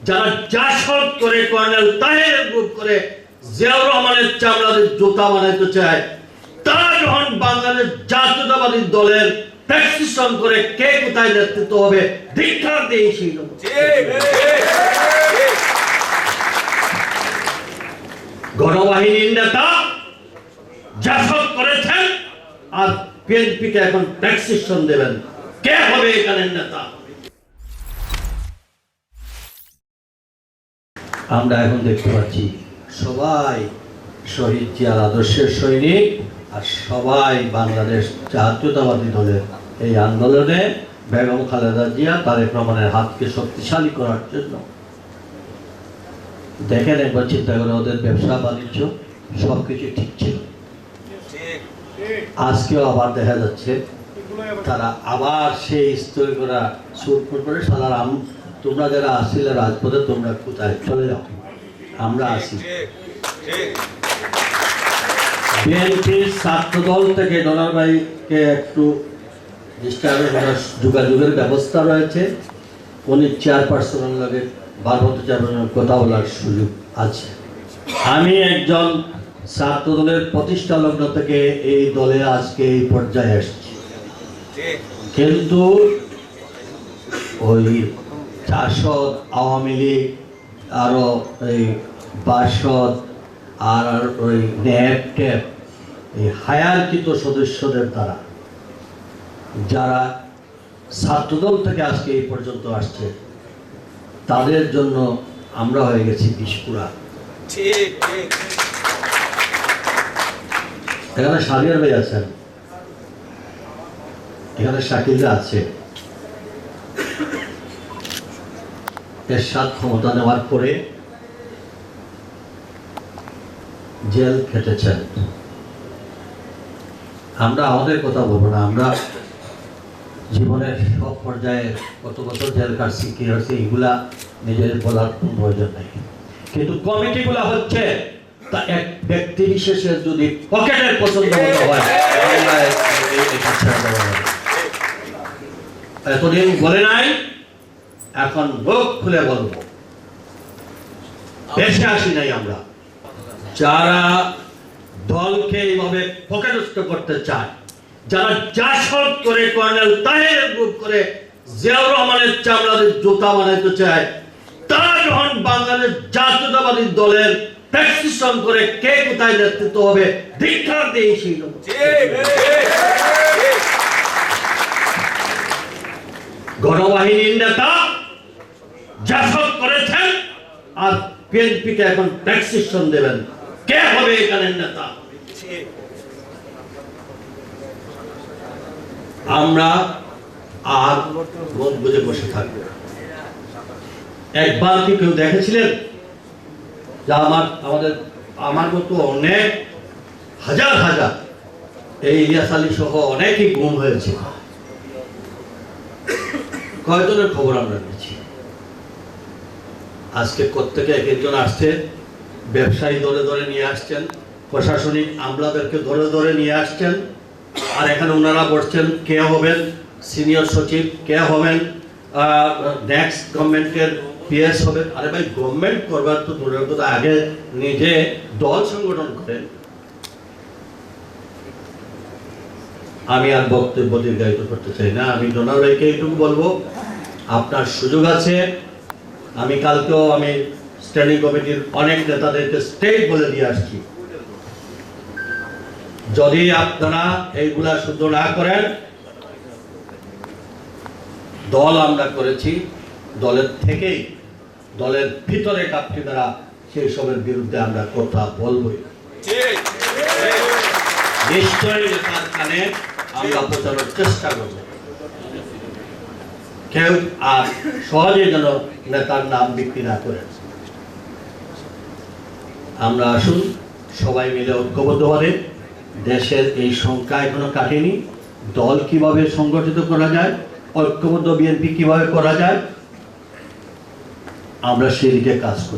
যারা জাসদ করে colonel তাহেরের group করে জিয়াউর রহমানের চামড়াদের জুতা বানাইতে চায়, তারা যখন বাংলাদেশ জাতীয়তাবাদী দলের প্রেসক্রিপশন করে কে কোথায় নেতৃত্ব হবে ধিক্কার দিয়ে সেই গণবাহিনীর নেতা জাসদ করেছেন আর বিএনপিকে এখন প্রেসক্রিপশন দেবেন, কে হবে এখানের নেতা? আমরা এখন দেখতে পাচ্ছি সবাই শহীদ জিয়ার আদর্শের সৈনিক আর সবাই বাংলাদেশ জাতীয়তাবাদী দলের এই আন্দোলনে বেগম খালেদা জিয়া তারেক রহমানের হাতকে শক্তিশালী করার জন্য। দেখেন একবার চিন্তা করে, ওদের ব্যবসা বাণিজ্য সবকিছু ঠিক ছিল, আজকেও আবার দেখা যাচ্ছে তারা আবার সেই স্তরে করা সুর করে সারা তোমরা যারা আসছিলে রাজপথে তোমরা কোথায় চলে যাও, আমরা আসি। বিএনপির ছাত্রদল থেকে ডলার ভাইকে একটু যোগাযোগের ব্যবস্থা রয়েছে, উনি চেয়ারপারসনের লাগে ভারপ্রাপ্ত চেয়ারপারসনের কথা বলার সুযোগ আছে। আমি একজন ছাত্রদলের প্রতিষ্ঠা লগ্ন থেকে এই দলে আজকে এই পর্যায়ে এসেছি, কিন্তু ওই জাসদ, আওয়ামী লীগ, আরো এই বাসদ আর ওই ন্যাপ ট্যাপ এই হায়ারকৃত সদস্যদের দ্বারা যারা ছাত্রদল থেকে আজকে এই পর্যন্ত আসছে, তাদের জন্য আমরা হয়ে গেছি বিস্কুড়া। এখানে সাদিয়ার ভাই আছেন, এখানে শাকিলরা আছে। এরশাদ ক্ষমতা নেওয়ার পরে জেল খেটেছেন। আমরা আমাদের কথা বলবো না, আমরা জীবনের সব পর্যায়ে কত কত জেল কাটছি, কি হচ্ছে, এগুলা নিজের বলার কোনো প্রয়োজন নেই। কিন্তু কমিটিগুলা হচ্ছে তা এক ব্যক্তি বিশেষের যদি পকেটের পছন্দ মতো হয়, এতদিন বলে নাই, এখন মুখ খুলে বলবো, দেশে আসি নাই আমরা। যারা দলকে এইভাবে পকেটস্থ করতে চায়, যারা জাসদ করে কর্নেল তাহেরের গ্রুপ করে জিয়াউর রহমানের চামড়াদের জুতা বানাইতে চায়, তারা যখন বাংলাদেশ জাতীয়তাবাদী দলের প্রেসক্রিপশন করে কে কোথায় নেতৃত্ব হবে ধিক্কার দিয়ে সেই গণবাহিনীর নেতা জাসদ করেছেন আর বিএনপিকে এখন প্রেসক্রিপশন দেবেন, কে হবে এখানের নেতা? আমরা আর মন বুঝে বসে থাকবো। একবার কি কেউ দেখেছিলেন যে আমার মতো অনেক হাজার হাজার এই ইলিয়াস আলী সহ অনেকেই গুম হয়েছে, কয়জনের খবর আমরা নিয়েছি? আজকে প্রত্যেকে এক একজন আসছে, ব্যবসায়ী ধরে ধরে নিয়ে আসছেন, প্রশাসনিক আমলাদেরকে ধরে ধরে নিয়ে আসছেন, আর এখানে ওনারা বসছেন কে হবেন সিনিয়র সচিব, কে হবেন নেক্সট গভর্নমেন্টের পিএস হবেন। আরে ভাই, গভর্নমেন্ট করবার তো দূরের কথা, আগে নিজে দল সংগঠন করেন। আমি আর বক্তব্য দীর্ঘায়িত করতে চাই না, আমি ডোনাল্ড ভাইকে এইটুকু বলবো, আপনার সুযোগ আছে। আমি কালকেও আমি স্ট্যান্ডিং কমিটির অনেক নেতাদেরকে স্টেট বলে দিয়ে আসছি, যদি আপনারা এইগুলা শুদ্ধ না করেন, দল আমরা করেছি, দলের থেকেই দলের ভিতরে কাপটি দ্বারা সেই সবের বিরুদ্ধে আমরা কথা বলবই, নিশ্চয়ই নেতার কানে আমরা পৌঁছানোর চেষ্টা করব। কেউ আর সহজে যেন নেতার নাম বিক্রি না করে। আমরা আসুন সবাই মিলে ঐক্যবদ্ধভাবে, দেশের এই সংখ্যা এখনো কাটেনি, দল কিভাবে সংগঠিত করা যায়, ঐক্যবদ্ধ বিএনপি কিভাবে করা যায়, আমরা সেদিকে কাজ করি।